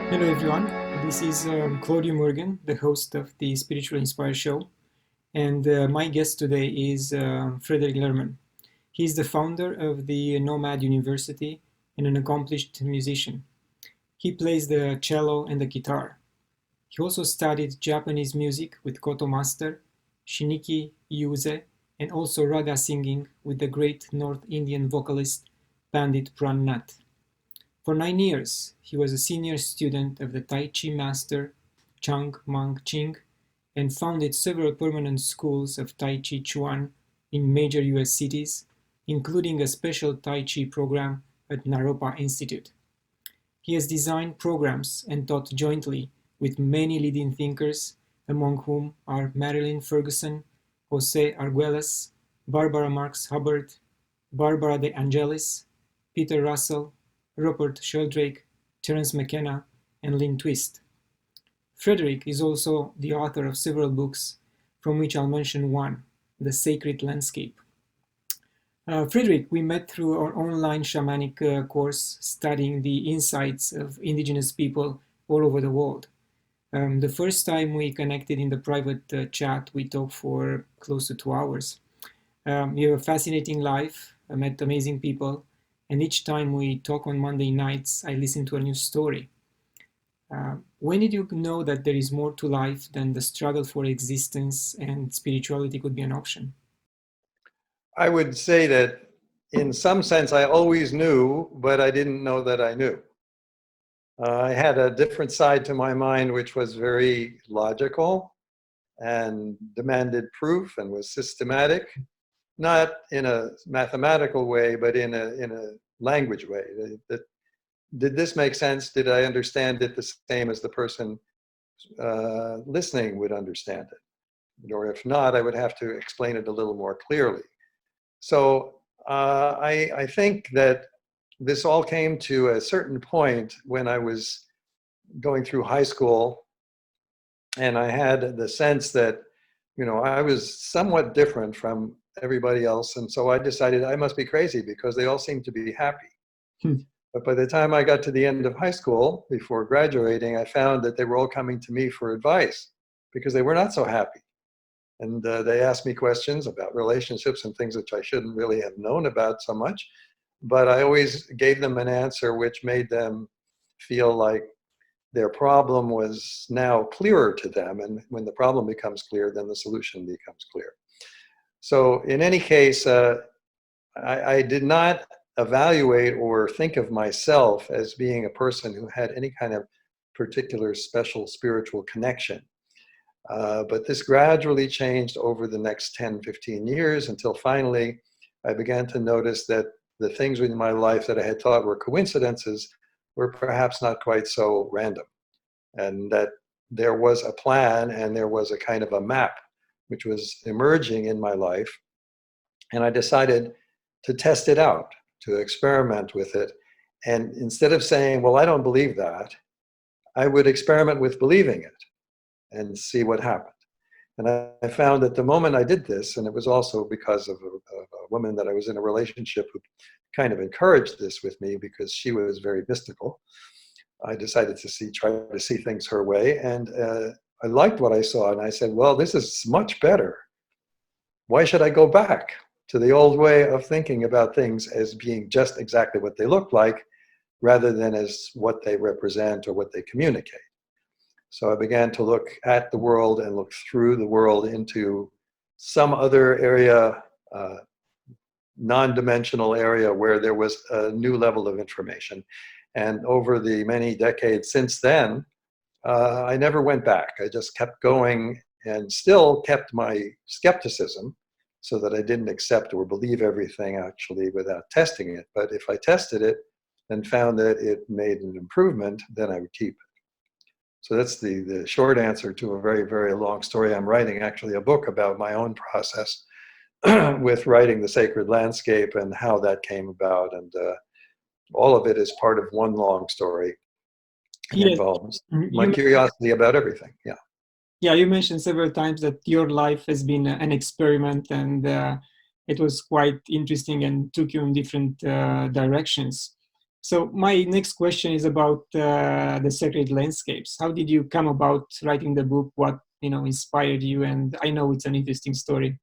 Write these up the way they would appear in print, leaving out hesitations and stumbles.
Hello everyone, this is Claudiu Murgan, the host of the Spiritual Inspire Show, and my guest today is Fredric Lehrman. He is the founder of the Nomad University and an accomplished musician. He plays the cello and the guitar. He also studied Japanese music with Koto master Shinichi Yuize and also raga singing with the great North Indian vocalist Pandit Pran Nath. For 9 years, he was a senior student of the Tai Chi master Cheng Man-Ch'ing and founded several permanent schools of Tai Chi Chuan in major US cities, including a special Tai Chi program at Naropa Institute. He has designed programs and taught jointly with many leading thinkers, among whom are Marilyn Ferguson, Jose Arguelles, Barbara Marx Hubbard, Barbara DeAngelis, Peter Russell, Rupert Sheldrake, Terence Mckenna, and Lynne. Fredric is also the author of several books, from which I'll mention one, The Sacred Landscape. Fredric, we met through our online shamanic course studying the insights of indigenous people all over the world. The first time we connected in the private chat, we talked for close to 2 hours. You have a fascinating life, I met amazing people, and each time we talk on Monday nights, I listen to a new story. When did you know that there is more to life than the struggle for existence and spirituality could be an option? I would say that in some sense I always knew, but I didn't know that I knew. I had a different side to my mind which was very logical and demanded proof and was systematic, not in a mathematical way, but in a language way. Did this make sense? Did I understand it the same as the person listening would understand it? Or if not, I would have to explain it a little more clearly. So I think that this all came to a certain point when I was going through high school, and I had the sense that, I was somewhat different from everybody else, and so I decided I must be crazy because they all seemed to be happy. But by the time I got to the end of high school, before graduating, I found that they were all coming to me for advice because they were not so happy. And they asked me questions about relationships and things which I shouldn't really have known about so much. But I always gave them an answer which made them feel like their problem was now clearer to them. And when the problem becomes clear, then the solution becomes clear. So in any case, I did not evaluate or think of myself as being a person who had any kind of particular special spiritual connection. But this gradually changed over the next 10, 15 years until finally I began to notice that the things in my life that I had thought were coincidences were perhaps not quite so random. And that there was a plan and there was a kind of a map which was emerging in my life. And I decided to test it out, to experiment with it. And instead of saying, well, I don't believe that, I would experiment with believing it and see what happened. And I found that the moment I did this, and it was also because of a woman that I was in a relationship who kind of encouraged this with me because she was very mystical, I decided to try to see things her way. And I liked what I saw. And I said, well, this is much better. Why should I go back to the old way of thinking about things as being just exactly what they look like, rather than as what they represent or what they communicate? So I began to look at the world and look through the world into some other area, non-dimensional area where there was a new level of information. And over the many decades since then, I never went back. I just kept going and still kept my skepticism so that I didn't accept or believe everything actually without testing it. But if I tested it and found that it made an improvement, then I would keep it. So that's the short answer to a very, very long story. I'm writing actually a book about my own process with writing The Sacred Landscape and how that came about. And all of it is part of one long story. It involves my curiosity about everything. Yeah. Yeah, you mentioned several times that your life has been an experiment, and it was quite interesting and took you in different directions. So my next question is about the sacred landscapes. How did you come about writing the book? What inspired you? And I know it's an interesting story.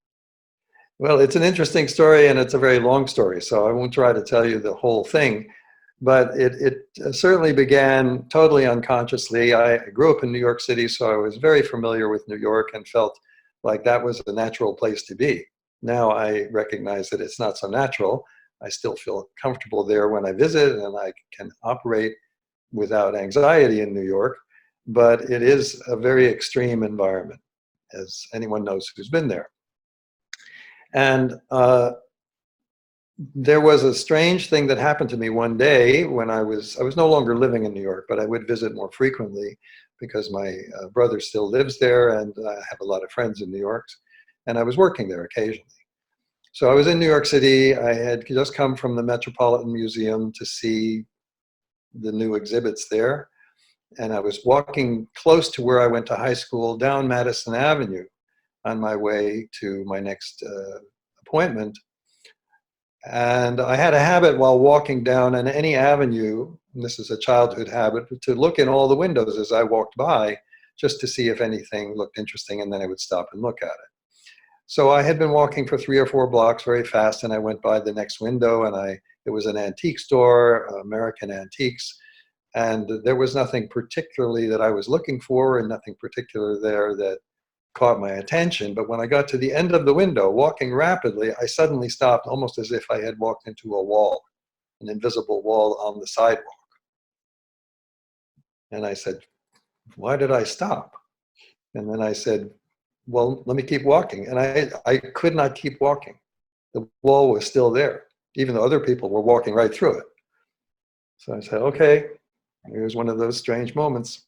Well, it's an interesting story and it's a very long story, so I won't try to tell you the whole thing, but it certainly began totally unconsciously. I grew up in New York City, so I was very familiar with New York and felt like that was a natural place to be. Now I recognize that it's not so natural. I still feel comfortable there when I visit and I can operate without anxiety in New York, but it is a very extreme environment, as anyone knows who's been there. And there was a strange thing that happened to me one day when I was no longer living in New York, but I would visit more frequently because my brother still lives there and I have a lot of friends in New York, and I was working there occasionally. So I was in New York City. I had just come from the Metropolitan Museum to see the new exhibits there, and I was walking close to where I went to high school down Madison Avenue on my way to my next appointment. And I had a habit while walking down on any avenue, and this is a childhood habit, to look in all the windows as I walked by just to see if anything looked interesting, and then I would stop and look at it. So I had been walking for 3 or 4 blocks very fast, and I went by the next window, and it was an antique store, American Antiques, and there was nothing particularly that I was looking for and nothing particular there that caught my attention. But when I got to the end of the window, walking rapidly, I suddenly stopped, almost as if I had walked into a wall, an invisible wall on the sidewalk. And I said, why did I stop? And then I said, well, let me keep walking. And I could not keep walking. The wall was still there, even though other people were walking right through it. So I said, okay, here's one of those strange moments.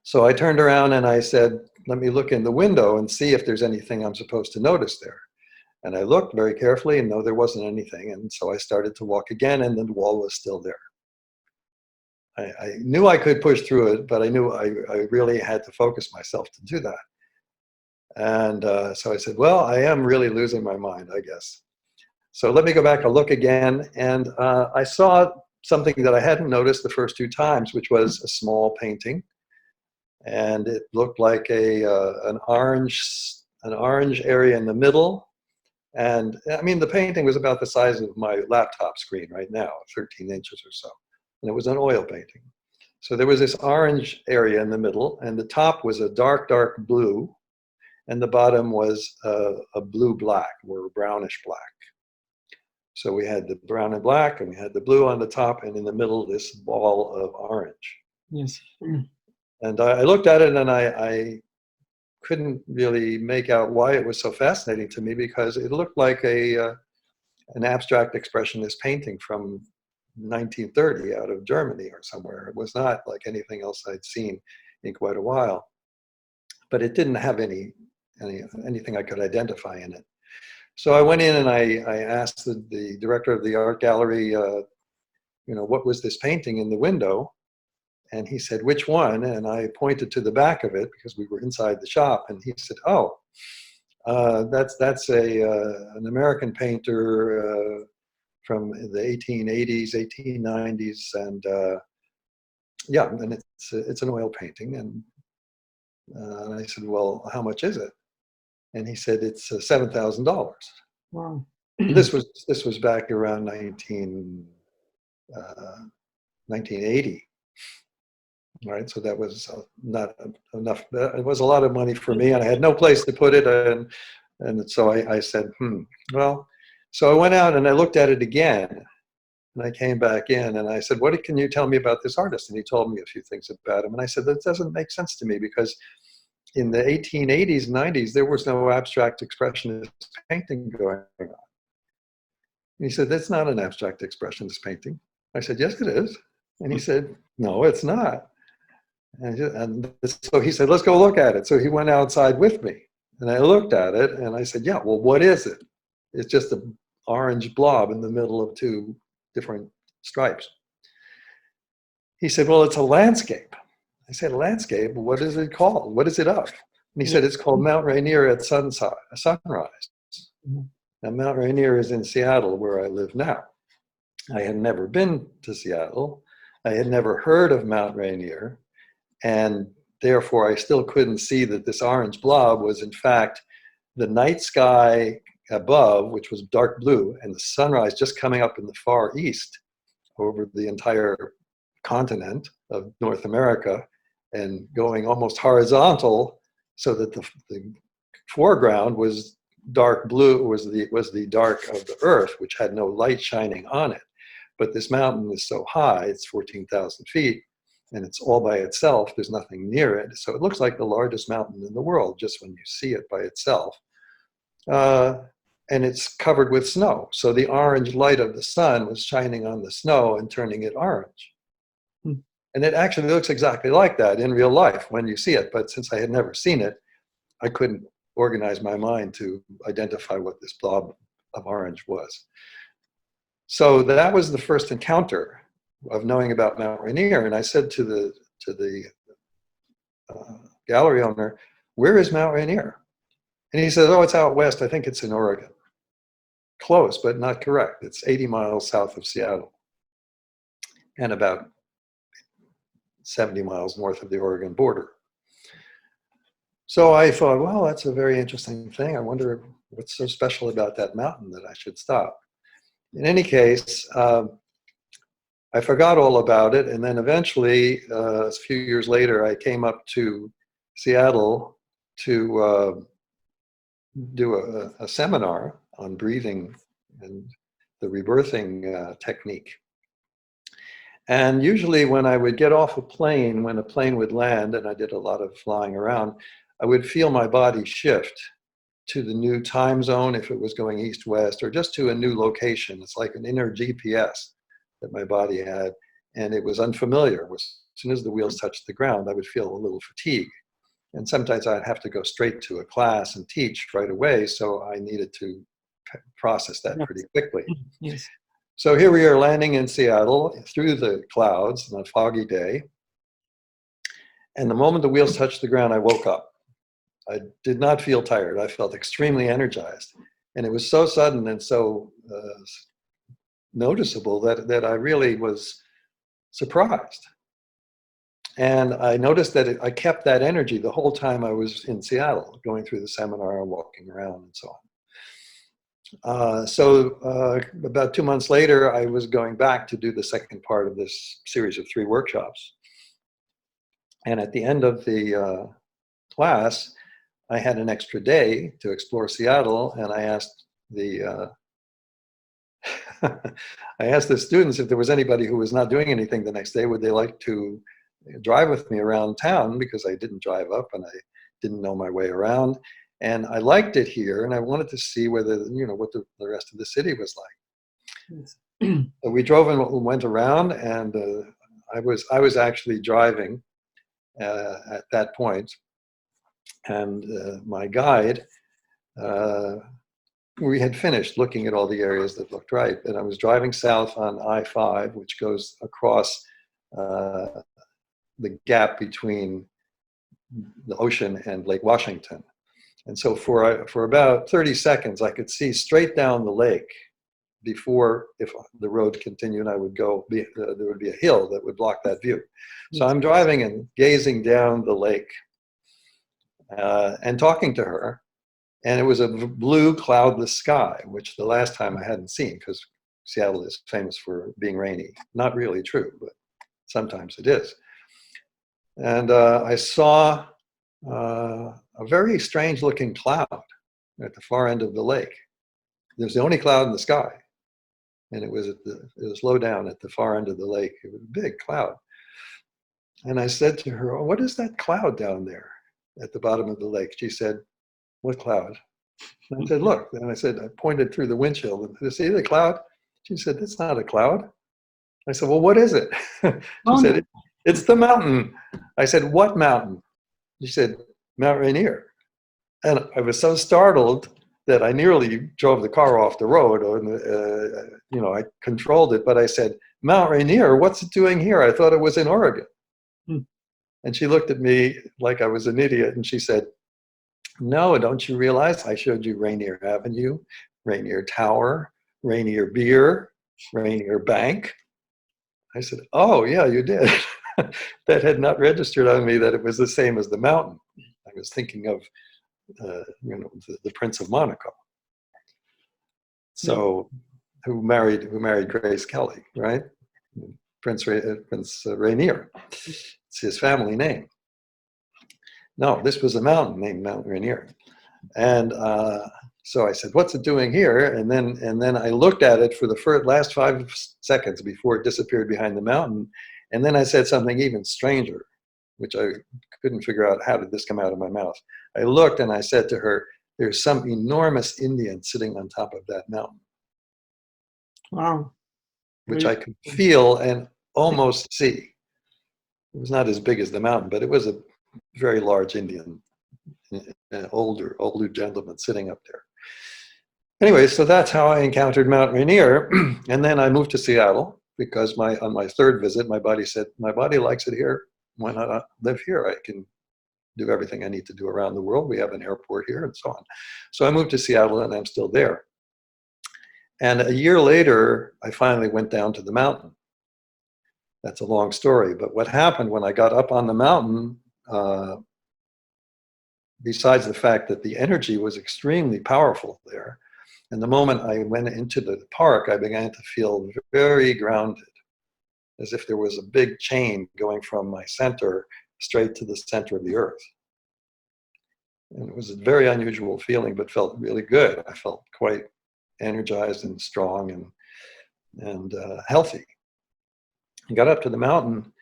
So I turned around and I said, let me look in the window and see if there's anything I'm supposed to notice there. And I looked very carefully and no, there wasn't anything. And so I started to walk again and the wall was still there. I knew I could push through it, but I knew I really had to focus myself to do that. And so I said, well, I am really losing my mind, I guess. So let me go back and look again. And I saw something that I hadn't noticed the first 2 times, which was a small painting. And it looked like an orange area in the middle. And I mean, the painting was about the size of my laptop screen right now, 13 inches or so. And it was an oil painting. So there was this orange area in the middle, and the top was a dark, dark blue, and the bottom was a blue-black or brownish black. So we had the brown and black, and we had the blue on the top, and in the middle, this ball of orange. Yes. And I looked at it and I couldn't really make out why it was so fascinating to me, because it looked like an abstract expressionist painting from 1930 out of Germany or somewhere. It was not like anything else I'd seen in quite a while, but it didn't have anything I could identify in it. So I went in and I asked the director of the art gallery, what was this painting in the window? And he said, which one? And I pointed to the back of it because we were inside the shop. And he said, oh, that's an American painter from the 1880s, 1890s. And yeah, and it's an oil painting. And I said, well, how much is it? And he said, it's $7,000. Wow. This was back around 1980. Right, so that was not enough. It was a lot of money for me, and I had no place to put it. And so I said, well, so I went out and I looked at it again, and I came back in and I said, what can you tell me about this artist? And he told me a few things about him. And I said, that doesn't make sense to me, because in the 1880s, 90s, there was no abstract expressionist painting going on. And he said, that's not an abstract expressionist painting. I said, yes, it is. And he said, no, it's not. And so he said, let's go look at it. So he went outside with me and I looked at it and I said, yeah, well, what is it? It's just an orange blob in the middle of 2 different stripes. He said, well, it's a landscape. I said, landscape? What is it called? What is it of? And he said, it's called Mount Rainier at sunrise. And Mount Rainier is in Seattle, where I live now. I had never been to Seattle. I had never heard of Mount Rainier. And therefore, I still couldn't see that this orange blob was, in fact, the night sky above, which was dark blue, and the sunrise just coming up in the far east over the entire continent of North America and going almost horizontal so that the foreground was dark blue, was the dark of the earth, which had no light shining on it. But this mountain is so high, it's 14,000 feet, and it's all by itself. There's nothing near it. So it looks like the largest mountain in the world just when you see it by itself. And it's covered with snow. So the orange light of the sun was shining on the snow and turning it orange. And it actually looks exactly like that in real life when you see it. But since I had never seen it, I couldn't organize my mind to identify what this blob of orange was. So that was the first encounter of knowing about Mount Rainier. And I said to the gallery owner, "Where is Mount Rainier?" And he said, "Oh, it's out west. I think it's in Oregon." Close, but not correct. It's 80 miles south of Seattle and about 70 miles north of the Oregon border. So I thought, well, that's a very interesting thing. I wonder what's so special about that mountain that I should stop. In any case, I forgot all about it. And then eventually, a few years later, I came up to Seattle to do a seminar on breathing and the rebirthing technique. And usually when I would get off a plane, when a plane would land, and I did a lot of flying around, I would feel my body shift to the new time zone if it was going east-west, or just to a new location. It's like an inner GPS that my body had, and it was unfamiliar. As soon as the wheels touched the ground, I would feel a little fatigue. And sometimes I'd have to go straight to a class and teach right away, so I needed to process that pretty quickly. Yes. So here we are landing in Seattle through the clouds on a foggy day. And the moment the wheels touched the ground, I woke up. I did not feel tired. I felt extremely energized. And it was so sudden and so noticeable that I really was surprised. And I noticed that I kept that energy the whole time I was in Seattle, going through the seminar and walking around and so on. So about 2 months later, I was going back to do the second part of this series of 3 workshops. And at the end of the class, I had an extra day to explore Seattle, and I asked the I asked the students if there was anybody who was not doing anything the next day, would they like to drive with me around town, because I didn't drive up and I didn't know my way around. And I liked it here, and I wanted to see whether, what the rest of the city was like. Yes. So we drove and went around, and I was actually driving at that point, and my guide, we had finished looking at all the areas that looked right, and I was driving south on I-5, which goes across the gap between the ocean and Lake Washington. And so for about 30 seconds, I could see straight down the lake before, if the road continued, I would go, there would be a hill that would block that view. So I'm driving and gazing down the lake and talking to her. And it was a blue cloudless sky, which the last time I hadn't seen, because Seattle is famous for being rainy. Not really true, but sometimes it is. And I saw a very strange looking cloud at the far end of the lake. It was the only cloud in the sky. And it was low down at the far end of the lake. It was a big cloud. And I said to her, "Oh, what is that cloud down there at the bottom of the lake?" She said, "What cloud?" And I said, "Look." And I said, I pointed through the windshield. "You see the cloud?" She said, "That's not a cloud." I said, "Well, what is it?" She said, "It's the mountain." I said, "What mountain?" She said, "Mount Rainier." And I was so startled that I nearly drove the car off the road. I controlled it, but I said, "Mount Rainier, what's it doing here? I thought it was in Oregon." And she looked at me like I was an idiot, and she said, "No, don't you realize I showed you Rainier Avenue, Rainier Tower, Rainier Beer, Rainier Bank. I said, oh, yeah, you did. That had not registered on me that it was the same as the mountain. I was thinking of, the Prince of Monaco. So, who married Grace Kelly, right? Prince Rainier. It's his family name. No, this was a mountain named Mount Rainier. And so I said, what's it doing here? And then I looked at it for the last 5 seconds before it disappeared behind the mountain. And then I said something even stranger, which I couldn't figure out, how did this come out of my mouth? I looked and I said to her, there's some enormous Indian sitting on top of that mountain. Wow. Which I could feel and almost see. It was not as big as the mountain, but it was a very large Indian, an older gentleman sitting up there. Anyway, so that's how I encountered Mount Rainier. And then I moved to Seattle because on my third visit, my body said, my body likes it here. Why not live here? I can do everything I need to do around the world. We have an airport here and so on. So I moved to Seattle and I'm still there. And a year later, I finally went down to the mountain. That's a long story, but what happened when I got up on the mountain, besides the fact that the energy was extremely powerful there, and the moment I went into the park, I began to feel very grounded, as if there was a big chain going from my center straight to the center of the earth. And it was a very unusual feeling, but felt really good. I felt quite energized and strong and healthy. I got up to the mountain,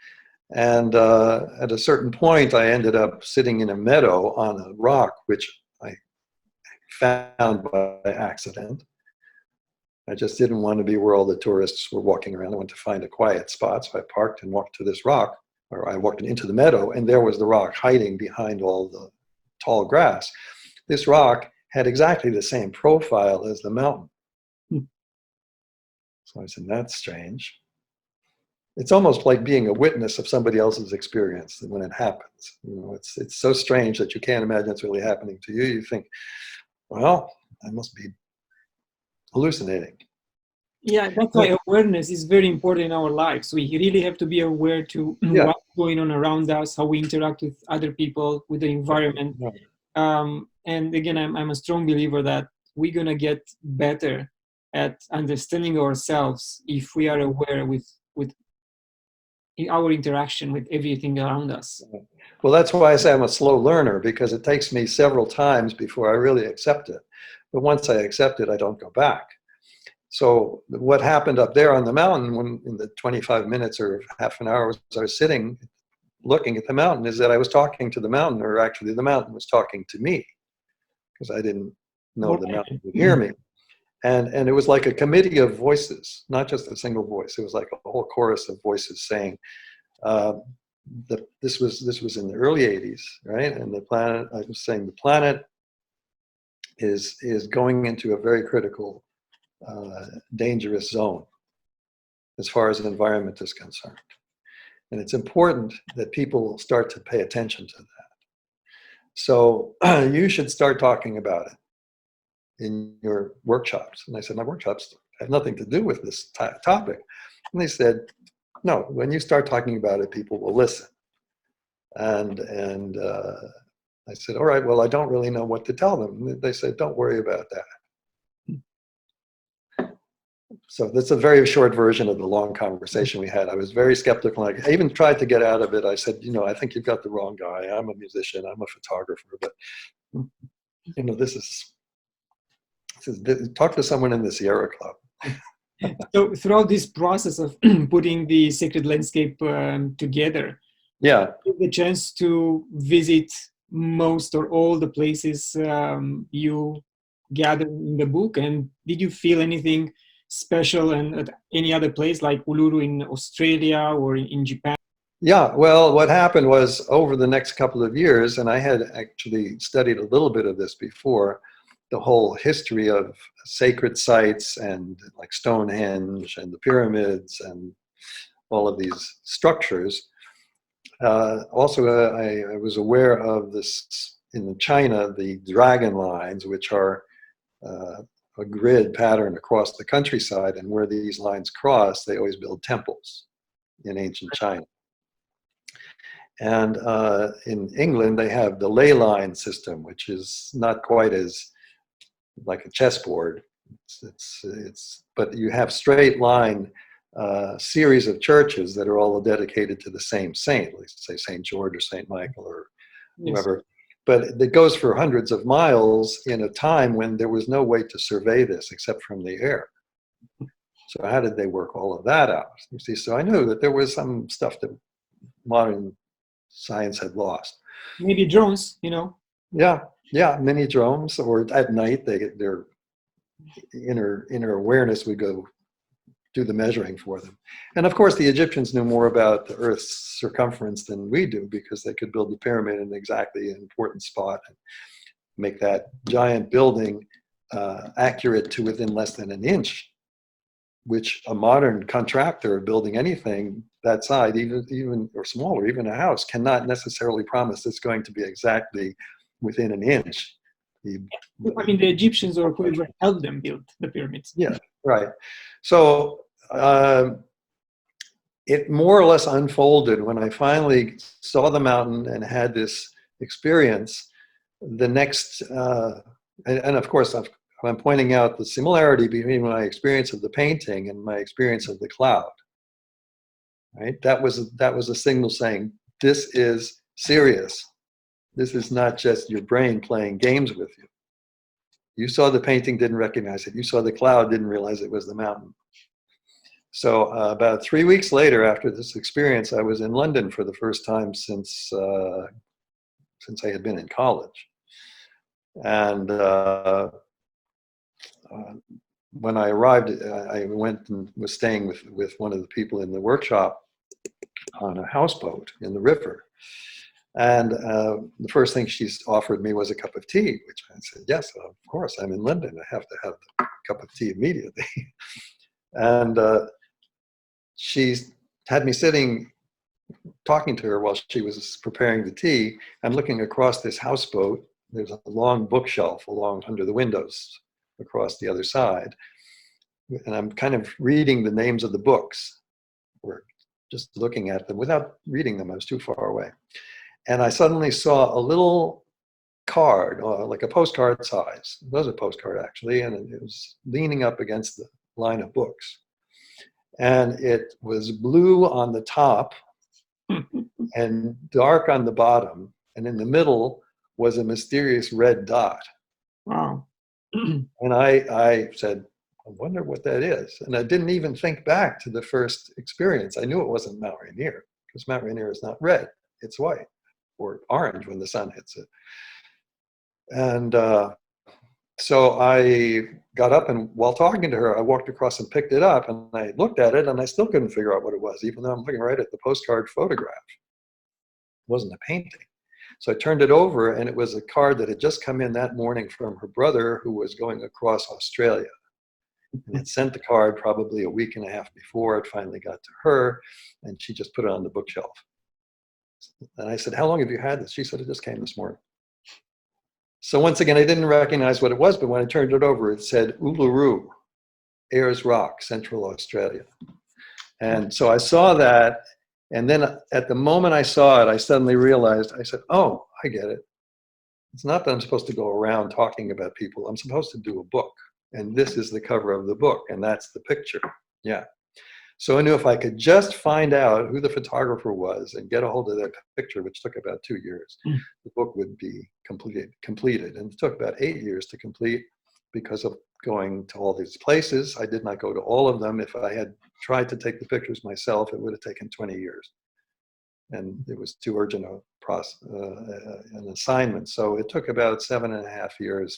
and at a certain point, I ended up sitting in a meadow on a rock, which I found by accident. I just didn't want to be where all the tourists were walking around. I wanted to find a quiet spot, so I parked and walked to this rock, or I walked into the meadow, and there was the rock hiding behind all the tall grass. This rock had exactly the same profile as the mountain. So I said, that's strange. It's almost like being a witness of somebody else's experience when it happens. It's so strange that you can't imagine it's really happening to you. You think, well, I must be hallucinating. Yeah, that's why awareness is very important in our lives. We really have to be aware to what's going on around us, how we interact with other people, with the environment. And again, I'm a strong believer that we're going to get better at understanding ourselves if we are aware with our interaction with everything around us. Well, that's why I say I'm a slow learner, because it takes me several times before I really accept it. But once I accept it, I don't go back. So what happened up there on the mountain, when in the 25 minutes or half an hour I was sitting looking at the mountain, is that I was talking to the mountain, or actually the mountain was talking to me, because I didn't know the mountain would hear me. And it was like a committee of voices, not just a single voice. It was like a whole chorus of voices saying, this was in the early 80s, right? And the planet, I was saying, the planet is going into a very critical, dangerous zone as far as the environment is concerned. And it's important that people start to pay attention to that. So you should start talking about it in your workshops. And I said, my workshops have nothing to do with this topic. And they said, no, when you start talking about it, people will listen. And I said, all right, well, I don't really know what to tell them. And they said, don't worry about that. So that's a very short version of the long conversation we had. I was very skeptical. I even tried to get out of it. I said, I think you've got the wrong guy. I'm a musician. I'm a photographer. But, this is talk to someone in the Sierra Club. So throughout this process of putting the sacred landscape together, you had the chance to visit most or all the places you gathered in the book, and did you feel anything special and at any other place like Uluru in Australia or in Japan? Yeah, well, what happened was over the next couple of years, and I had actually studied a little bit of this before, the whole history of sacred sites and like Stonehenge and the pyramids and all of these structures. Also, I was aware of this in China, the dragon lines, which are a grid pattern across the countryside, and where these lines cross, they always build temples in ancient China. And in England, they have the ley line system, which is not quite as like a chessboard. But you have straight line series of churches that are all dedicated to the same saint, let's say St. George or St. Michael or whoever. Yes. But it goes for hundreds of miles in a time when there was no way to survey this except from the air. So how did they work all of that out? You see, so I knew that there was some stuff that modern science had lost. Maybe drones, you know? Yeah, mini drones, or at night their inner awareness would go do the measuring for them. And of course, the Egyptians knew more about the Earth's circumference than we do, because they could build the pyramid in exactly an important spot and make that giant building accurate to within less than an inch, which a modern contractor building anything that size, even or smaller, even a house, cannot necessarily promise it's going to be exactly within an inch. I mean, the Egyptians or whoever helped them build the pyramids. Yeah, right. So it more or less unfolded when I finally saw the mountain and had this experience. The next, and of course, I'm pointing out the similarity between my experience of the painting and my experience of the cloud. Right? That was a signal saying, this is serious. This is not just your brain playing games with you. You saw the painting, didn't recognize it. You saw the cloud, didn't realize it was the mountain. So about 3 weeks later, after this experience, I was in London for the first time since I had been in college. And when I arrived, I went and was staying with one of the people in the workshop on a houseboat in the river. And the first thing she offered me was a cup of tea, which I said, yes, of course, I'm in London. I have to have a cup of tea immediately. And she had me sitting, talking to her while she was preparing the tea. I'm looking across this houseboat. There's a long bookshelf along under the windows across the other side. And I'm kind of reading the names of the books, or just looking at them without reading them. I was too far away. And I suddenly saw a little card, like a postcard size. It was a postcard, actually, and it was leaning up against the line of books. And it was blue on the top and dark on the bottom. And in the middle was a mysterious red dot. Wow. And I said, I wonder what that is. And I didn't even think back to the first experience. I knew it wasn't Mount Rainier, because Mount Rainier is not red, it's white, or orange when the sun hits it. And so I got up, and while talking to her, I walked across and picked it up, and I looked at it, and I still couldn't figure out what it was, even though I'm looking right at the postcard photograph. It wasn't a painting. So I turned it over, and it was a card that had just come in that morning from her brother, who was going across Australia. And it sent the card probably a week and a half before it finally got to her, and she just put it on the bookshelf. And I said, how long have you had this? She said, it just came this morning. So once again, I didn't recognize what it was, but when I turned it over, it said Uluru, Ayers Rock, Central Australia. And so I saw that, and then at the moment I saw it, I suddenly realized, I said, oh, I get it. It's not that I'm supposed to go around talking about people. I'm supposed to do a book. And this is the cover of the book, and that's the picture. Yeah. So I knew if I could just find out who the photographer was and get a hold of that picture, which took about 2 years, the book would be completed. And it took about 8 years to complete because of going to all these places. I did not go to all of them. If I had tried to take the pictures myself, it would have taken 20 years. And it was too urgent an assignment. So it took about 7.5 years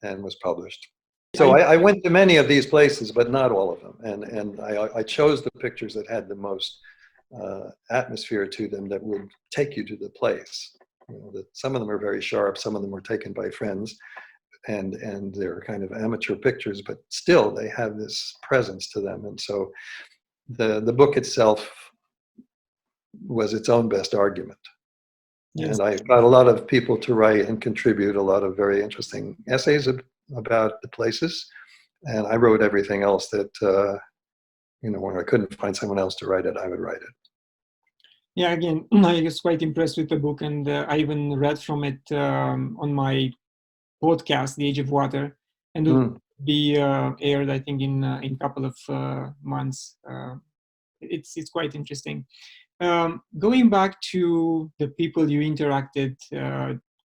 and was published. So I went to many of these places, but not all of them. And I chose the pictures that had the most atmosphere to them, that would take you to the place. You know, that some of them are very sharp, some of them were taken by friends, and they're kind of amateur pictures, but still they have this presence to them. And so the book itself was its own best argument. Yes. And I got a lot of people to write and contribute a lot of very interesting essays about the places. And I wrote everything else that, when I couldn't find someone else to write it, I would write it. Yeah, again, I was quite impressed with the book, and I even read from it on my podcast, The Age of Water, and it will be aired, I think, in a couple of months. It's quite interesting. Going back to the people you interacted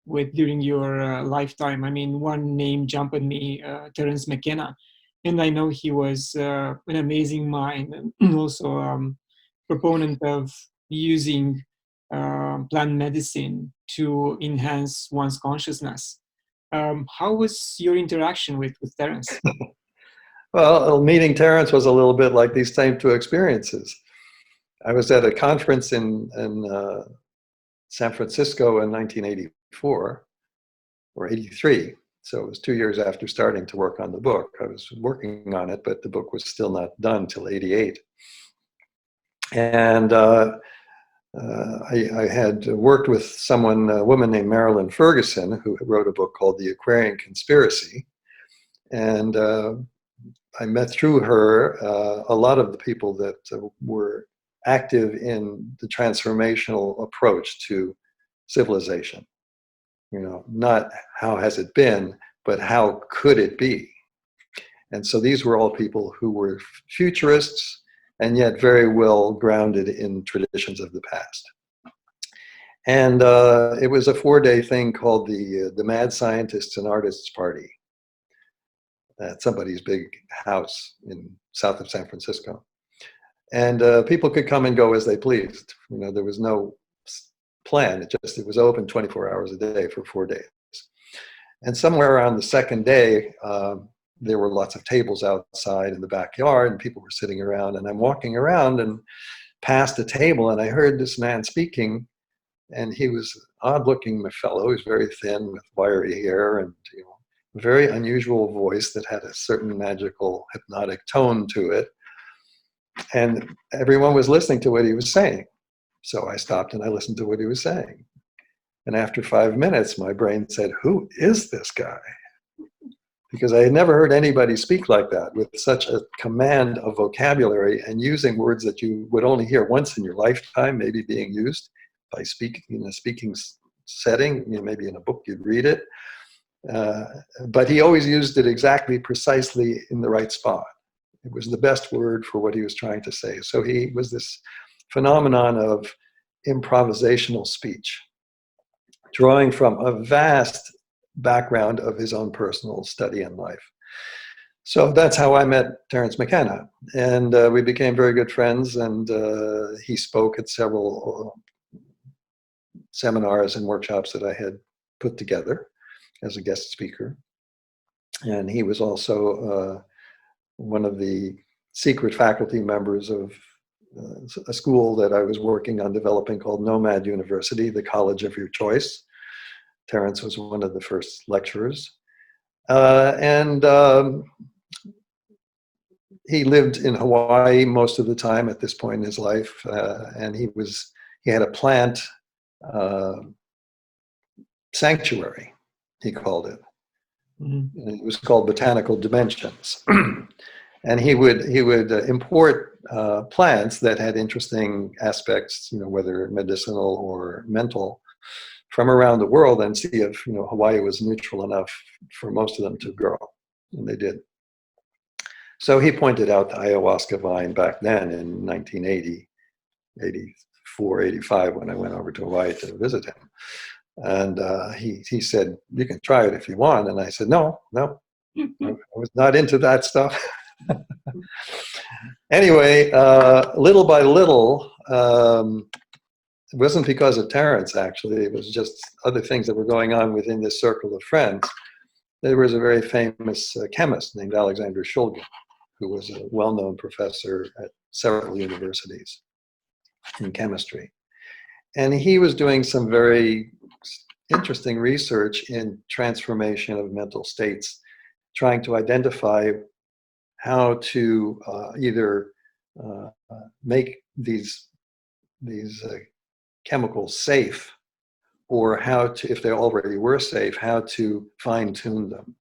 with during your lifetime, I mean, one name jumped at me, Terence Mckenna, and I know he was an amazing mind and also proponent of using plant medicine to enhance one's consciousness. How was your interaction with Terence? Well, meeting Terence was a little bit like these same two experiences. I was at a conference in San Francisco in 1984 or 83. So it was 2 years after starting to work on the book. I was working on it, but the book was still not done till 88. And I had worked with a woman named Marilyn Ferguson, who wrote a book called The Aquarian Conspiracy. And I met through her a lot of the people that were active in the transformational approach to civilization. Not how has it been, but how could it be? And so these were all people who were futurists and yet very well grounded in traditions of the past. And it was a 4-day thing called the Mad Scientists and Artists Party at somebody's big house in south of San Francisco. And people could come and go as they pleased. There was no plan. It was open 24 hours a day for 4 days. And somewhere around the second day, there were lots of tables outside in the backyard, and people were sitting around. And I'm walking around and past a table, and I heard this man speaking. And he was an odd-looking fellow. He was very thin with wiry hair and a very unusual voice that had a certain magical, hypnotic tone to it. And everyone was listening to what he was saying. So I stopped and I listened to what he was saying. And after 5 minutes, my brain said, "Who is this guy?" Because I had never heard anybody speak like that, with such a command of vocabulary and using words that you would only hear once in your lifetime, maybe being used by speaking in a speaking setting, maybe in a book you'd read it. But he always used it exactly, precisely in the right spot. It was the best word for what he was trying to say. So he was this phenomenon of improvisational speech, drawing from a vast background of his own personal study and life. So that's how I met Terence Mckenna. And we became very good friends, and he spoke at several seminars and workshops that I had put together as a guest speaker. And he was also one of the secret faculty members of a school that I was working on developing called Nomad University, the college of your choice. Terence was one of the first lecturers. He lived in Hawaii most of the time at this point in his life. And he had a plant sanctuary, he called it. Mm-hmm. It was called Botanical Dimensions. And he would import plants that had interesting aspects, whether medicinal or mental, from around the world, and see if Hawaii was neutral enough for most of them to grow, and they did. So he pointed out the ayahuasca vine back then in 1980, 84, 85, when I went over to Hawaii to visit him. And he said, "You can try it if you want." And I said, no, I was not into that stuff. Anyway, little by little, it wasn't because of Terence, actually. It was just other things that were going on within this circle of friends. There was a very famous chemist named Alexander Shulgin, who was a well-known professor at several universities in chemistry. And he was doing some very interesting research in transformation of mental states, trying to identify how to either make these chemicals safe, or how to, if they already were safe, how to fine-tune them.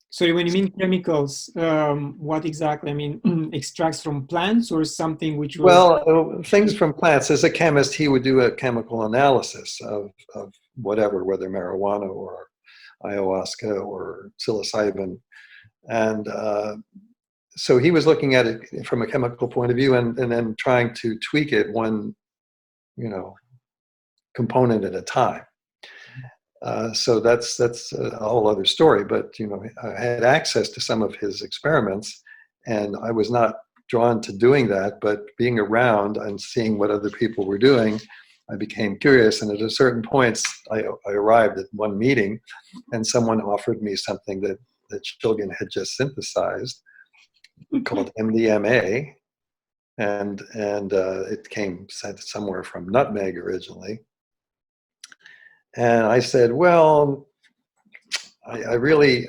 Sorry, when you mean chemicals, what exactly? I mean, extracts from plants or something which was... Well, things from plants. As a chemist, he would do a chemical analysis of whatever, whether marijuana or ayahuasca or psilocybin. And so he was looking at it from a chemical point of view and then trying to tweak it one, component at a time. So that's a whole other story. But, I had access to some of his experiments, and I was not drawn to doing that, but being around and seeing what other people were doing, I became curious. And at a certain point, I arrived at one meeting, and someone offered me something that Shulgin had just synthesized called MDMA, and it came somewhere from nutmeg originally. And I said, well, I really,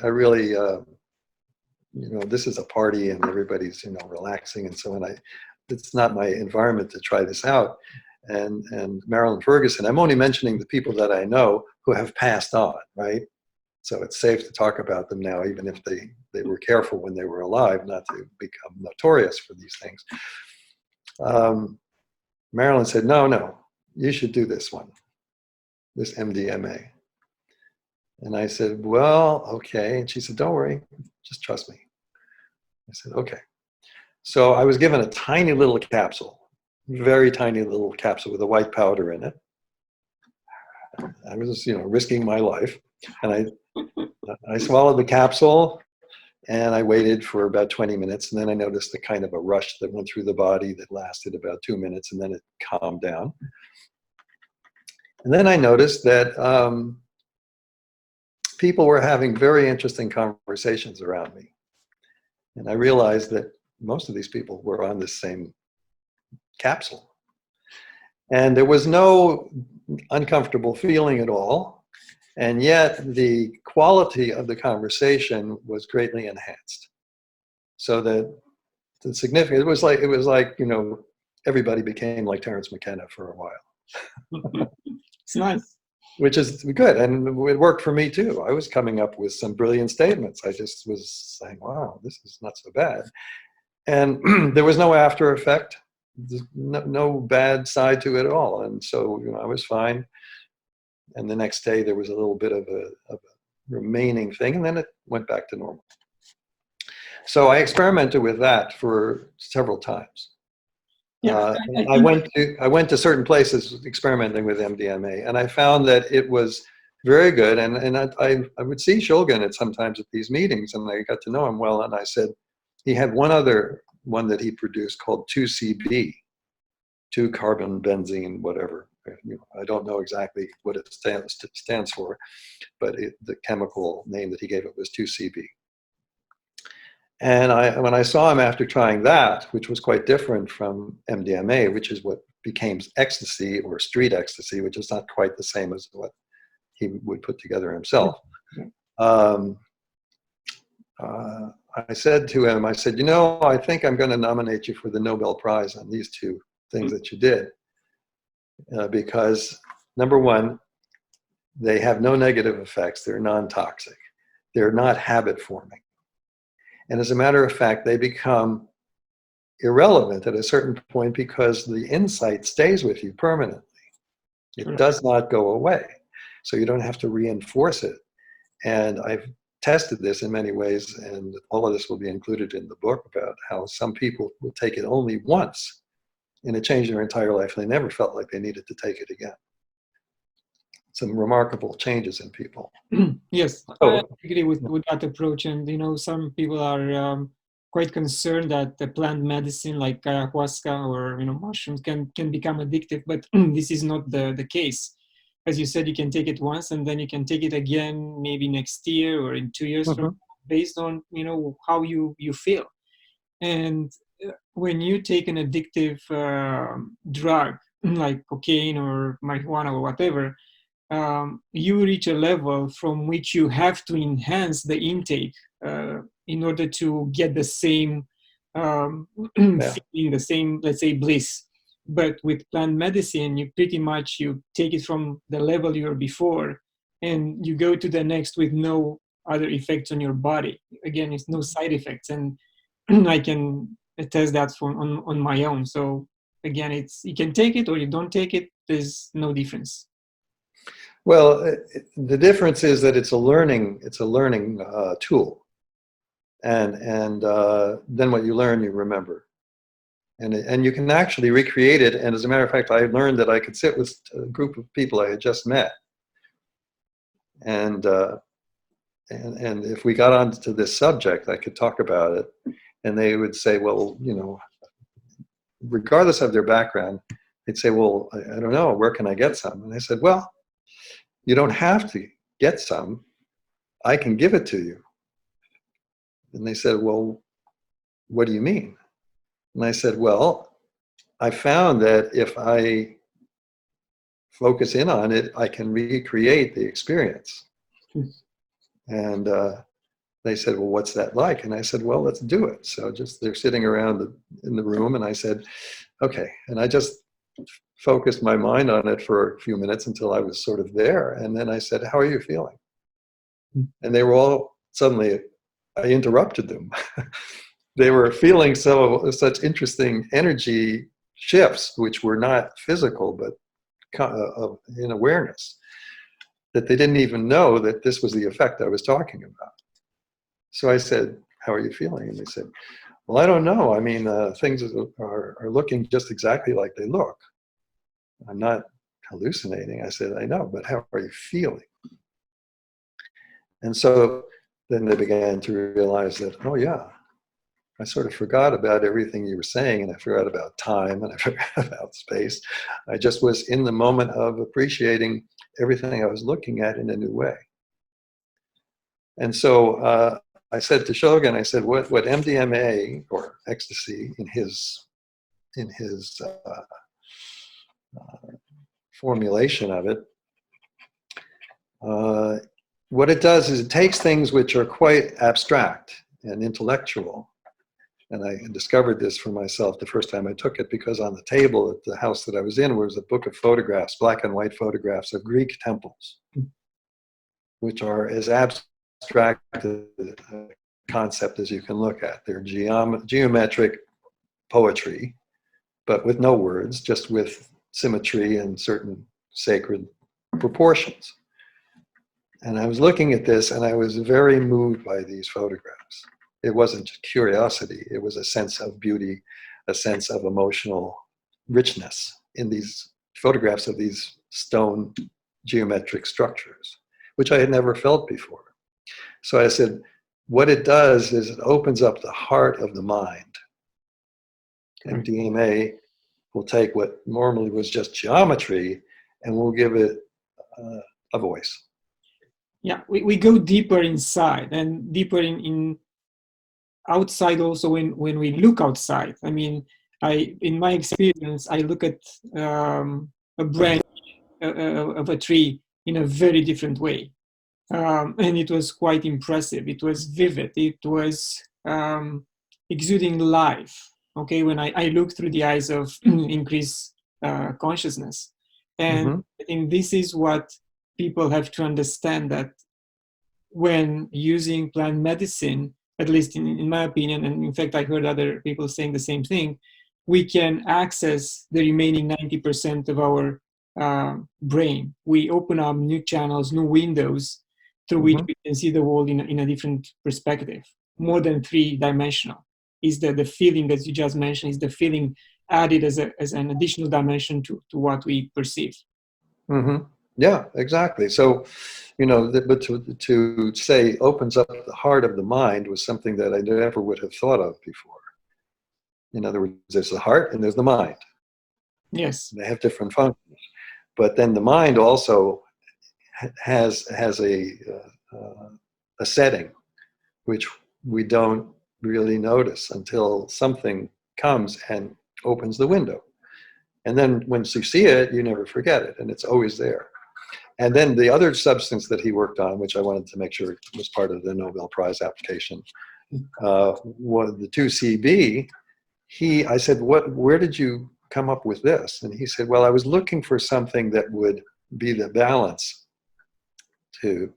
this is a party and everybody's, relaxing and so on. It's not my environment to try this out. And Marilyn Ferguson, I'm only mentioning the people that I know who have passed on, right? So it's safe to talk about them now, even if they were careful when they were alive not to become notorious for these things. Marilyn said, no, you should do this one, this MDMA. And I said, well, okay. And she said, don't worry, just trust me. I said, okay. So I was given a tiny little capsule, very tiny little capsule with a white powder in it. I was, risking my life. And I swallowed the capsule and I waited for about 20 minutes. And then I noticed a kind of a rush that went through the body that lasted about 2 minutes, and then it calmed down. And then I noticed that people were having very interesting conversations around me. And I realized that most of these people were on this same capsule. And there was no uncomfortable feeling at all. And yet the quality of the conversation was greatly enhanced. So that the significance, it was like, everybody became like Terence Mckenna for a while. It's nice. Which is good, and it worked for me too. I was coming up with some brilliant statements. I just was saying, wow, this is not so bad. And there was no after effect, no bad side to it at all. And so, I was fine. And the next day there was a little bit of a remaining thing, and then it went back to normal. So I experimented with that for several times. Yeah, I went to certain places experimenting with MDMA, and I found that it was very good. And I would see Shulgin sometimes at these meetings, and I got to know him well. And I said, he had one other one that he produced called 2CB, 2-carbon benzene, whatever. I don't know exactly what it stands for, but the chemical name that he gave it was 2CB. And when I saw him after trying that, which was quite different from MDMA, which is what became ecstasy or street ecstasy, which is not quite the same as what he would put together himself. I said to him, I think I'm going to nominate you for the Nobel Prize on these two things that you did. Because number one, they have no negative effects. They're non-toxic. They're not habit forming. And as a matter of fact, they become irrelevant at a certain point because the insight stays with you permanently. It does not go away. So you don't have to reinforce it. And I've tested this in many ways, and all of this will be included in the book about how some people will take it only once and it changed their entire life. They never felt like they needed to take it again. Some remarkable changes in people. Yes, I agree with that approach. And, some people are quite concerned that the plant medicine like ayahuasca or, mushrooms can become addictive, but this is not the case. As you said, you can take it once and then you can take it again, maybe next year or in 2 years from now, based on, how you feel. And when you take an addictive drug like cocaine or marijuana or whatever, you reach a level from which you have to enhance the intake in order to get the same feeling, the same, let's say, bliss. But with plant medicine, you pretty much, you take it from the level you were before and you go to the next with no other effects on your body. Again, it's no side effects, and I can attest that on my own. So again, it's you can take it or you don't take it. There's no difference. Well, the difference is that it's a learning tool, and then what you learn, you remember, and you can actually recreate it. And as a matter of fact, I learned that I could sit with a group of people I had just met, and if we got onto this subject, I could talk about it, and they would say, well, you know, regardless of their background, they'd say, well, I don't know, where can I get some? And I said, well, you don't have to get some. I can give it to you. And they said, well, what do you mean? And I said, well, I found that if I focus in on it, I can recreate the experience. And they said, well, what's that like? And I said, well, let's do it. So just they're sitting around in the room, and I said, okay. And I just focused my mind on it for a few minutes until I was sort of there. And then I said, how are you feeling? And they were all, suddenly I interrupted them. They were feeling such interesting energy shifts, which were not physical, but in awareness, that they didn't even know that this was the effect I was talking about. So I said, how are you feeling? And they said, well, I don't know. I mean, things are looking just exactly like they look. I'm not hallucinating. I said, I know, but how are you feeling? And so then they began to realize that, oh yeah, I sort of forgot about everything you were saying, and I forgot about time, and I forgot about space. I just was in the moment of appreciating everything I was looking at in a new way. And so I said to Shogun, I said, what MDMA or ecstasy in his formulation of it, what it does is it takes things which are quite abstract and intellectual. And I discovered this for myself the first time I took it, because on the table at the house that I was in was a book of photographs, black and white photographs of Greek temples, which are as abstract a concept as you can look at. They're geometric poetry, but with no words, just with symmetry and certain sacred proportions. And I was looking at this, and I was very moved by these photographs. It wasn't just curiosity, it was a sense of beauty, a sense of emotional richness in these photographs of these stone geometric structures, which I had never felt before. So I said, what it does is it opens up the heart of the mind. And DMA will take what normally was just geometry and we'll give it a voice. Yeah, we go deeper inside and deeper in outside also when we look outside. I mean, in my experience, I look at a branch of a tree in a very different way. And it was quite impressive. It was vivid. It was exuding life. Okay, when I look through the eyes of increased consciousness. And I think this is what people have to understand, that when using plant medicine, at least in my opinion, and in fact I heard other people saying the same thing, we can access the remaining 90% of our brain. We open up new channels, new windows through which we can see the world in a different perspective, more than three-dimensional. Is the feeling, as you just mentioned, is the feeling added as an additional dimension to what we perceive. Yeah, exactly. So, you know, but to say opens up the heart of the mind was something that I never would have thought of before. In other words, there's the heart and there's the mind. Yes. They have different functions. But then the mind also has a setting which we don't really notice until something comes and opens the window. And then once you see it, you never forget it, and it's always there. And then the other substance that he worked on, which I wanted to make sure was part of the Nobel Prize application, was the 2CB. I said, where did you come up with this? And he said, well, I was looking for something that would be the balance to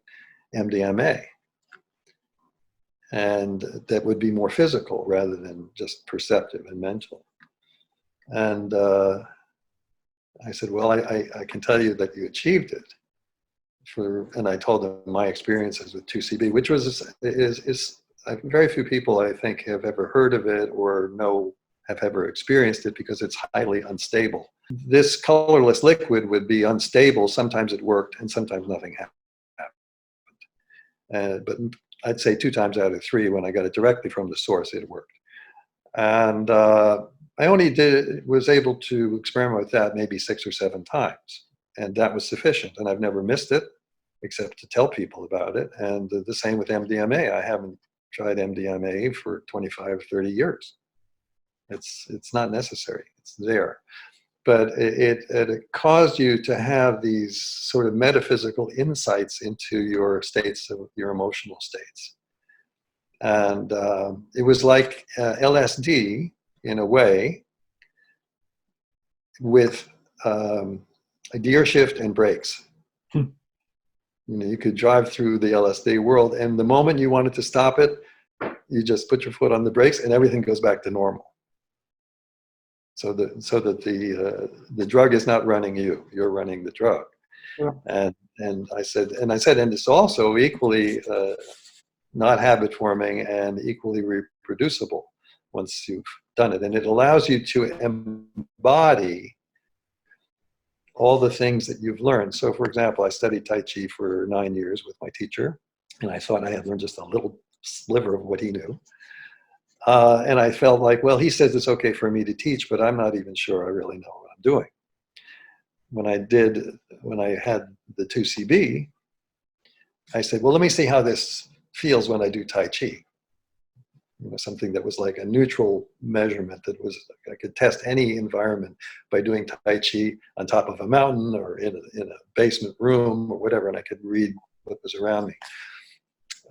MDMA. and that would be more physical rather than just perceptive and mental. And I said, well, I can tell you that you achieved it. And I told them my experiences with 2CB, which is very few people, I think, have ever heard of it or have ever experienced it, because it's highly unstable. This colorless liquid would be unstable. Sometimes it worked and sometimes nothing happened. But I'd say 2 times out of 3, when I got it directly from the source, it worked. And I only was able to experiment with that maybe 6 or 7 times. And that was sufficient. And I've never missed it, except to tell people about it. And the same with MDMA. I haven't tried MDMA for 25, 30 years. It's not necessary. It's there. But it caused you to have these sort of metaphysical insights into your states, your emotional states. And it was like LSD, in a way, with a gear shift and brakes. You could drive through the LSD world, and the moment you wanted to stop it, you just put your foot on the brakes and everything goes back to normal. So that the drug is not running you, you're running the drug. Yeah. And I said, and it's also equally not habit forming and equally reproducible once you've done it. And it allows you to embody all the things that you've learned. So for example, I studied Tai Chi for 9 years with my teacher, and I thought I had learned just a little sliver of what he knew. And I felt like, well, he says it's okay for me to teach, but I'm not even sure I really know what I'm doing. When I had the 2CB, I said, well, let me see how this feels when I do Tai Chi. Something that was like a neutral measurement that was, I could test any environment by doing Tai Chi on top of a mountain or in a basement room or whatever, and I could read what was around me.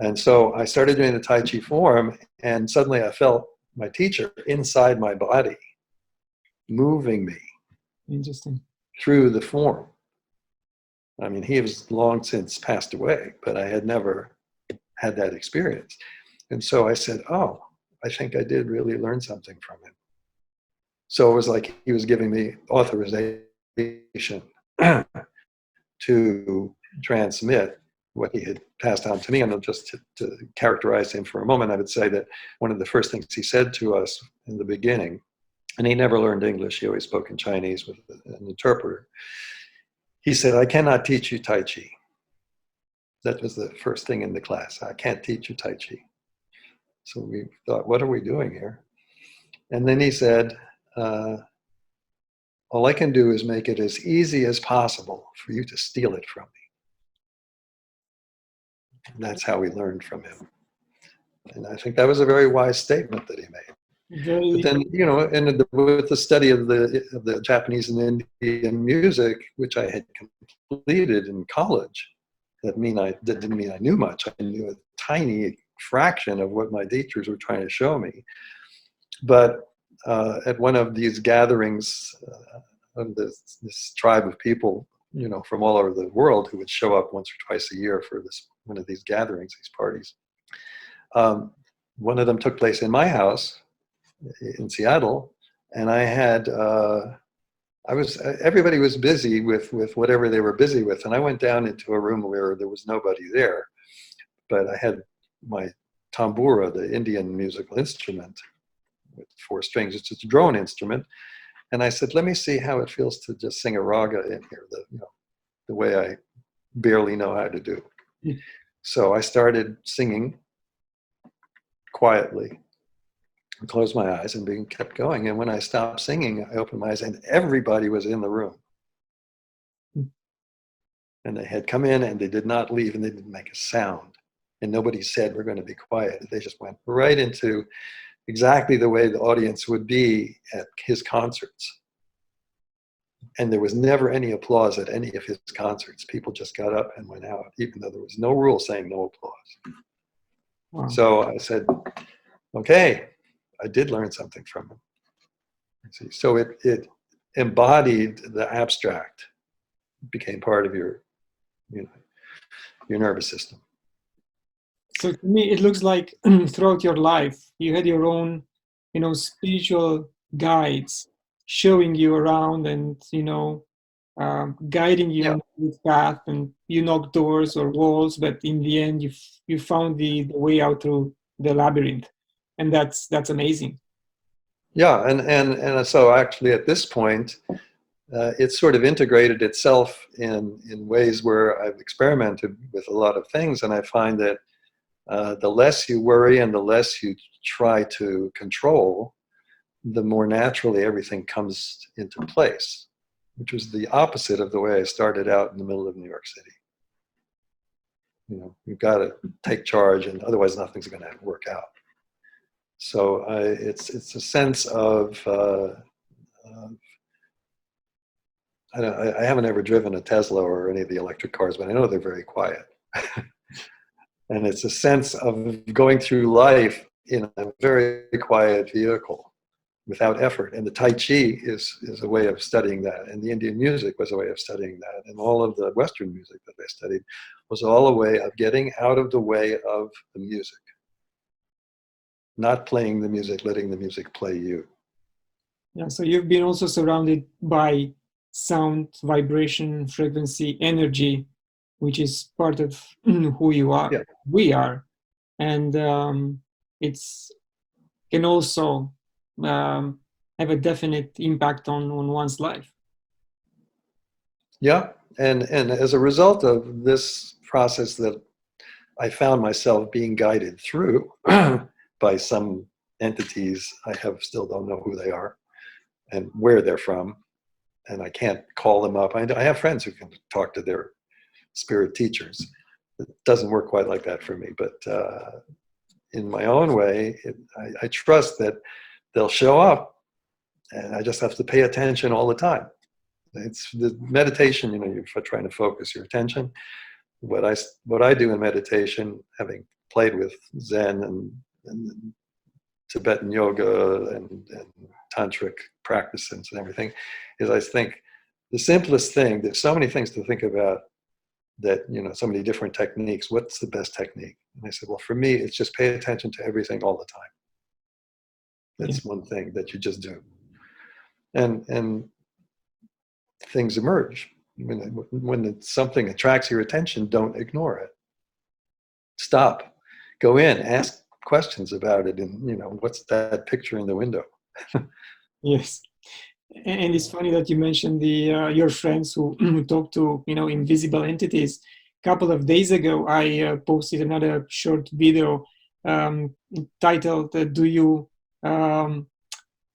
And so I started doing the Tai Chi form, and suddenly I felt my teacher inside my body moving me. Interesting. Through the form. I mean, he has long since passed away, but I had never had that experience. And so I said, oh, I think I did really learn something from him. So it was like he was giving me authorization to transmit what he had passed on to me. And just to characterize him for a moment, I would say that one of the first things he said to us in the beginning, and he never learned English, he always spoke in Chinese with an interpreter. He said, I cannot teach you Tai Chi. That was the first thing in the class. I can't teach you Tai Chi. So we thought, what are we doing here? And then he said, all I can do is make it as easy as possible for you to steal it from me. And that's how we learned from him. And I think that was a very wise statement that he made. But then, with the study of the Japanese and Indian music, which I had completed in college, that didn't mean I knew much. I knew a tiny fraction of what my teachers were trying to show me. But at one of these gatherings of this tribe of people, from all over the world, who would show up once or twice a year for one of these gatherings, these parties, one of them took place in my house in Seattle, and I had everybody was busy with whatever they were busy with, and I went down into a room where there was nobody there, but I had my tambura, the Indian musical instrument with 4 strings. It's a drone instrument, and I said, let me see how it feels to just sing a raga in here, the way I barely know how to do. So I started singing quietly, and closed my eyes and kept going. And when I stopped singing, I opened my eyes and everybody was in the room. And they had come in and they did not leave and they didn't make a sound. And nobody said, we're going to be quiet. They just went right into exactly the way the audience would be at his concerts. And there was never any applause at any of his concerts. People just got up and went out, even though there was no rule saying no applause. Wow. So I said, okay, I did learn something from him. See, so it embodied the abstract, became part of your nervous system. So to me, it looks like throughout your life, you had your own, spiritual guides showing you around and, guiding you Yeah. on this path. And you knocked doors or walls, but in the end, you found the way out through the labyrinth, and that's amazing. Yeah, and so actually at this point, it's sort of integrated itself in ways where I've experimented with a lot of things, and I find that the less you worry and the less you try to control, the more naturally everything comes into place, which was the opposite of the way I started out in the middle of New York City. You've got to take charge, and otherwise nothing's going to work out. So it's a sense of I haven't ever driven a Tesla or any of the electric cars, but I know they're very quiet. And it's a sense of going through life in a very quiet vehicle without effort. And the Tai Chi is a way of studying that. And the Indian music was a way of studying that. And all of the Western music that I studied was all a way of getting out of the way of the music. Not playing the music, letting the music play you. Yeah, so you've been also surrounded by sound, vibration, frequency, energy, which is part of who you are. Yeah. We are, and it's can also have a definite impact on one's life. Yeah, and as a result of this process that I found myself being guided through by some entities, I still don't know who they are and where they're from, and I can't call them up. I have friends who can talk to their spirit teachers. It doesn't work quite like that for me, but in my own way, I trust that they'll show up, and I just have to pay attention all the time. It's the meditation, you're trying to focus your attention. What I do in meditation, having played with Zen and Tibetan yoga and tantric practices and everything, is I think the simplest thing, there's so many things to think about, that so many different techniques. What's the best technique? And I said, well, for me, it's just pay attention to everything all the time. That's one thing that you just do, and things emerge. When something attracts your attention, don't ignore it. Stop, go in, ask questions about it, and what's that picture in the window? Yes. And it's funny that you mentioned your friends who talk to invisible entities. A couple of days ago, I posted another short video titled "Do you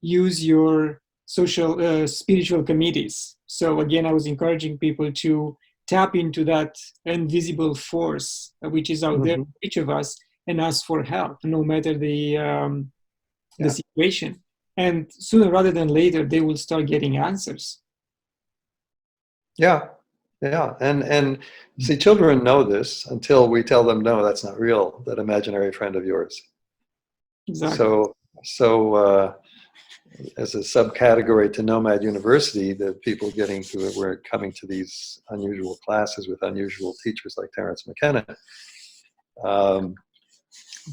use your social spiritual committees?" So again, I was encouraging people to tap into that invisible force which is out there for each of us, and ask for help, no matter the situation. And sooner rather than later, they will start getting answers. Yeah. And see, children know this until we tell them, no, that's not real, that imaginary friend of yours. Exactly. So as a subcategory to Nomad University, the people getting to it were coming to these unusual classes with unusual teachers like Terence Mckenna.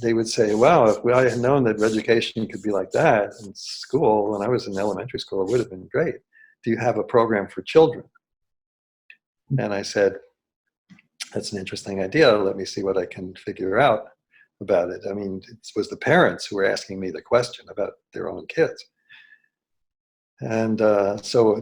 They would say, wow, if I had known that education could be like that in school, when I was in elementary school, it would have been great. Do you have a program for children? And I said, that's an interesting idea. Let me see what I can figure out about it. I mean, it was the parents who were asking me the question about their own kids. And so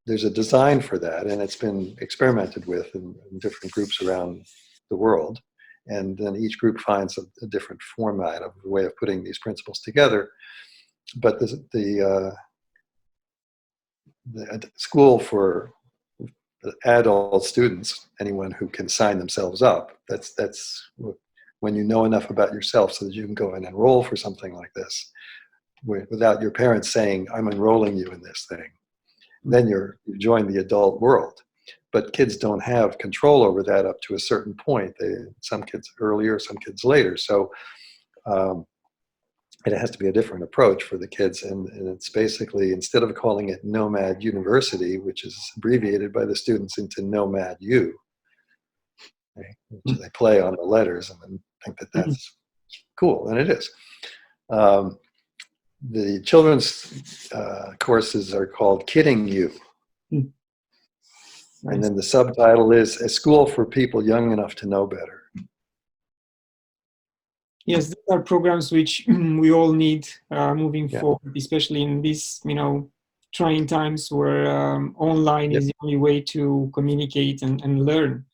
there's a design for that, and it's been experimented with in different groups around the world. And then each group finds a different format of a way of putting these principles together. But the school for adult students, anyone who can sign themselves up, that's when you know enough about yourself so that you can go and enroll for something like this without your parents saying, I'm enrolling you in this thing. Then you join the adult world. But kids don't have control over that up to a certain point. Some kids earlier, some kids later. So it has to be a different approach for the kids. And it's basically, instead of calling it Nomad University, which is abbreviated by the students into Nomad U, which they play on the letters and then think that that's cool, and it is. The children's courses are called Kidding You. And then the subtitle is A School for People Young Enough to Know Better. Yes, these are programs which we all need moving forward, especially in these, trying times where online is the only way to communicate and learn.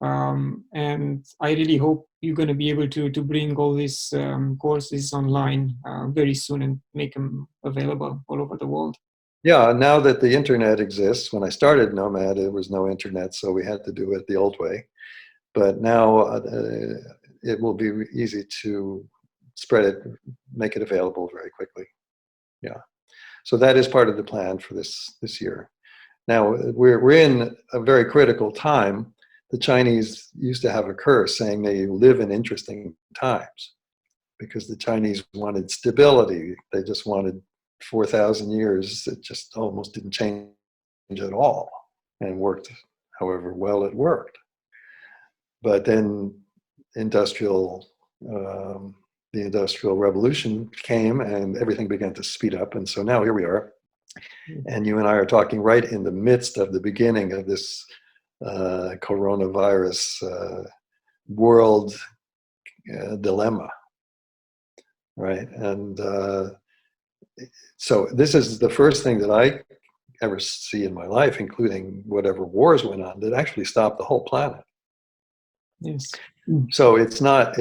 And I really hope you're going to be able to bring all these courses online very soon and make them available all over the world. Yeah, now that the internet exists, when I started Nomad, there was no internet, so we had to do it the old way. But now it will be easy to spread it, make it available very quickly. Yeah, so that is part of the plan for this year. Now we're in a very critical time. The Chinese used to have a curse saying they live in interesting times because the Chinese wanted stability. They just wanted 4,000 years. It just almost didn't change at all and worked however well it worked. But then the Industrial Revolution came and everything began to speed up. And so now here we are. And you and I are talking right in the midst of the beginning of this coronavirus world dilemma, right? And so this is the first thing that I ever see in my life, including whatever wars went on, that actually stopped the whole planet. Yes. So it's not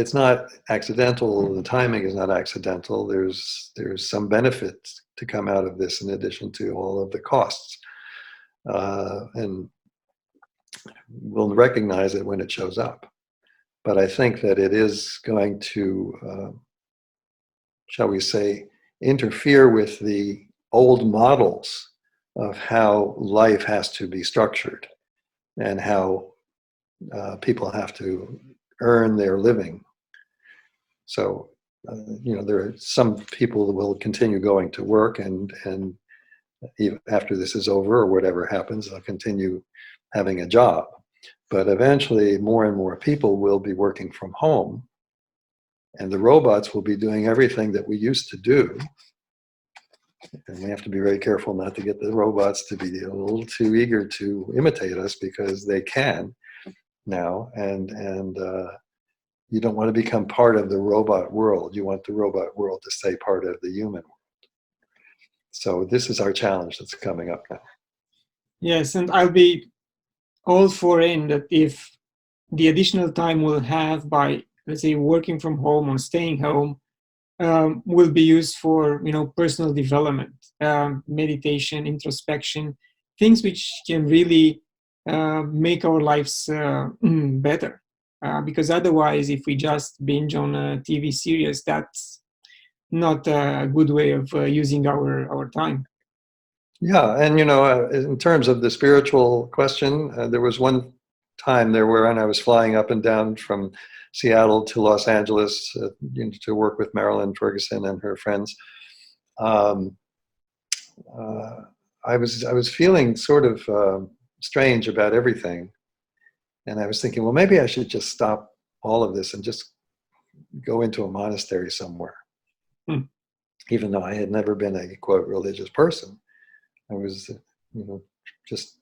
accidental. The timing is not accidental. There's some benefit to come out of this in addition to all of the costs, and we'll recognize it when it shows up. But I think that it is going to, shall we say, interfere with the old models of how life has to be structured and how people have to earn their living. So, there are some people that will continue going to work and even after this is over or whatever happens, they'll continue having a job. But eventually more and more people will be working from home and the robots will be doing everything that we used to do. And we have to be very careful not to get the robots to be a little too eager to imitate us because they can now. And you don't want to become part of the robot world. You want the robot world to stay part of the human world. So this is our challenge that's coming up now. Yes, and I'll be all for it that if the additional time we'll have by, let's say, working from home or staying home will be used for, personal development, meditation, introspection, things which can really make our lives better. Because otherwise, if we just binge on a TV series, that's not a good way of using our time. Yeah, and in terms of the spiritual question, there was one time there when I was flying up and down from Seattle to Los Angeles to work with Marilyn Ferguson and her friends. I was feeling sort of strange about everything. And I was thinking, well, maybe I should just stop all of this and just go into a monastery somewhere. Even though I had never been a, quote, religious person. I was, just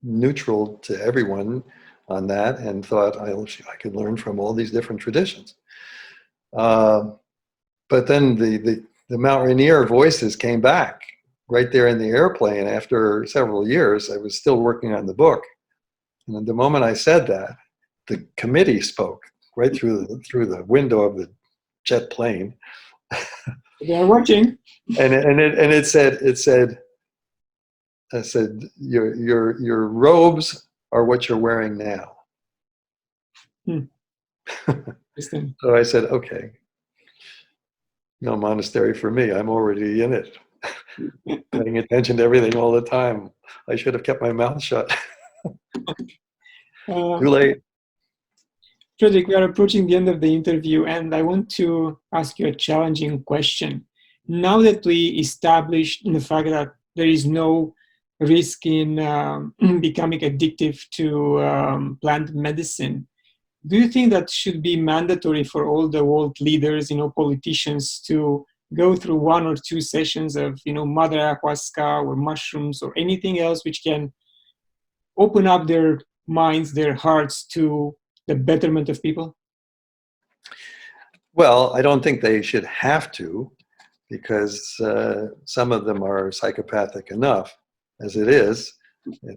neutral to everyone on that and thought I could learn from all these different traditions. But then the Mountaineer voices came back right there in the airplane after several years. I was still working on the book. And at the moment I said that, the committee spoke right through the window of the jet plane. They're watching. And it said, I said, your robes are what you're wearing now. So I said, okay, no monastery for me. I'm already in it, paying attention to everything all the time. I should have kept my mouth shut. Too late. Fredric, we are approaching the end of the interview, and I want to ask you a challenging question. Now that we established the fact that there is no risk in becoming addictive to plant medicine. Do you think that should be mandatory for all the world leaders, politicians, to go through 1 or 2 sessions of, mother ayahuasca or mushrooms or anything else which can open up their minds, their hearts to the betterment of people? Well, I don't think they should have to, because some of them are psychopathic enough as it is.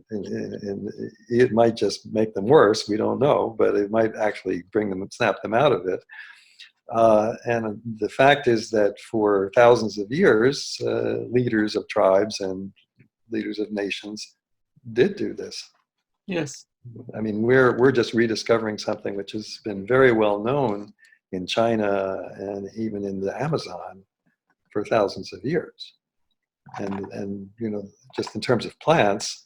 And it might just make them worse. We don't know, but it might actually bring them, snap them out of it. And the fact is that for thousands of years, leaders of tribes and leaders of nations did do this. Yes. I mean, we're just rediscovering something which has been very well known in China and even in the Amazon for thousands of years. And just in terms of plants,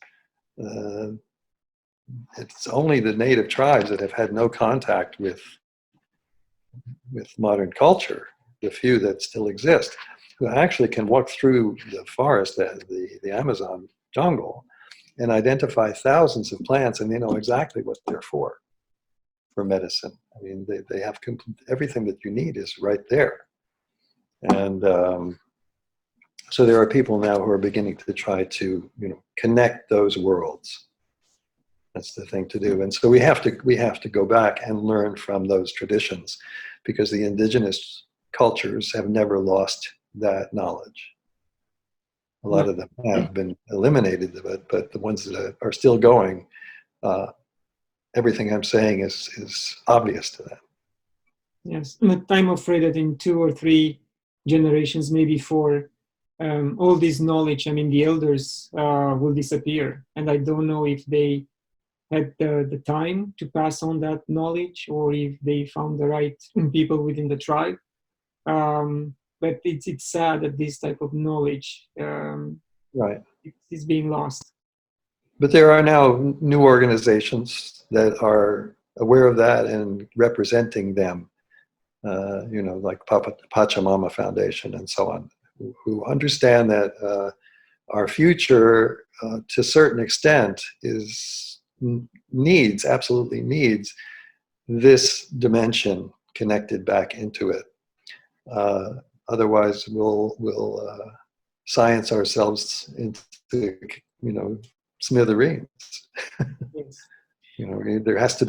it's only the native tribes that have had no contact with modern culture, the few that still exist, who actually can walk through the forest, the Amazon jungle, and identify thousands of plants, and they know exactly what they're for medicine. I mean, they have everything that you need is right there. And so there are people now who are beginning to try to connect those worlds. That's the thing to do. And so we have to go back and learn from those traditions, because the indigenous cultures have never lost that knowledge. A lot of them have been eliminated, but the ones that are still going, everything I'm saying is obvious to them. Yes, I'm afraid that in 2 or 3 generations, maybe 4, all this knowledge, the elders will disappear. And I don't know if they had the time to pass on that knowledge, or if they found the right people within the tribe. But it's sad that this type of knowledge right, is being lost. But there are now new organizations that are aware of that and representing them, like Pachamama Foundation and so on, who understand that our future, to a certain extent, absolutely needs this dimension connected back into it. Otherwise, we'll science ourselves into smithereens. Yes. There has to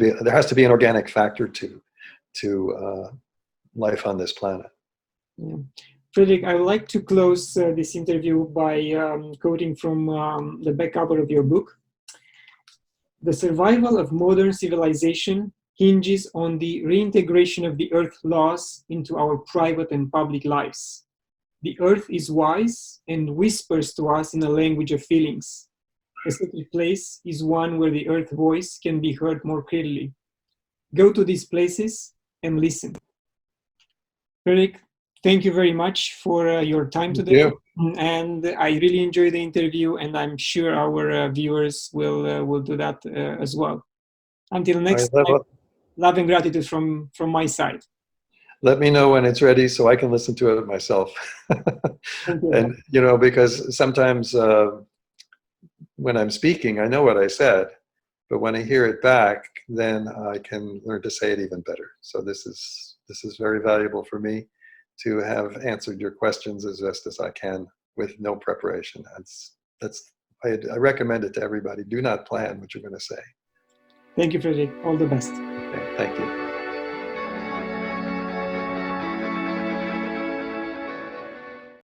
be an organic factor to life on this planet. Yeah. Fredric, I would like to close this interview by quoting from the back cover of your book. The survival of modern civilization hinges on the reintegration of the earth laws into our private and public lives. The earth is wise and whispers to us in a language of feelings. A sacred place is one where the earth voice can be heard more clearly. Go to these places and listen. Fredric, thank you very much for your time today. And I really enjoyed the interview, and I'm sure our viewers will do that as well. Until next time, love and gratitude from my side. Let me know when it's ready so I can listen to it myself. And because sometimes when I'm speaking, I know what I said, but when I hear it back, then I can learn to say it even better. So this is very valuable for me, to have answered your questions as best as I can with no preparation. I recommend it to everybody. Do not plan what you're going to say. Thank you, Fredric. All the best. Okay, thank you.